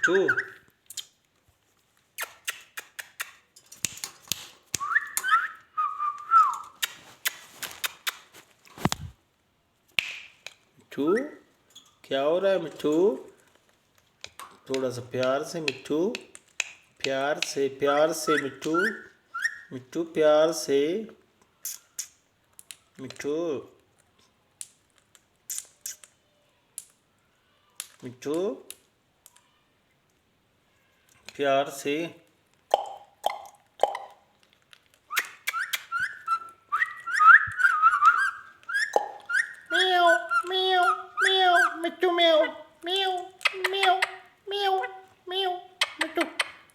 Two. मिट्ठू क्या हो रहा है मिट्ठू? थोड़ा सा प्यार से मिट्ठू, प्यार से मिट्ठू, मिट्ठू प्यार से, मिट्ठू, मिट्ठू प्यार से। Meow, meow, meow, Mittu meow, meow, meow, meow, meow, Mittu,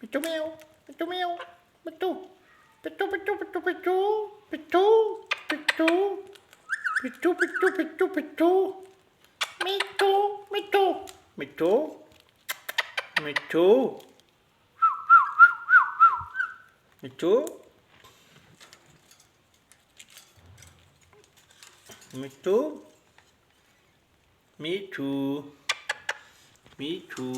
Mittu meow, Mittu meow, Mittu, Pittu, pittu, pittu, pittu, pittu, pittu, pittu, pittu, pittu, pittu, Mittu, Mittu, मिट्ठू, मिट्ठू, मिट्ठू, मिट्ठू, मिट्ठू, मिट्ठू।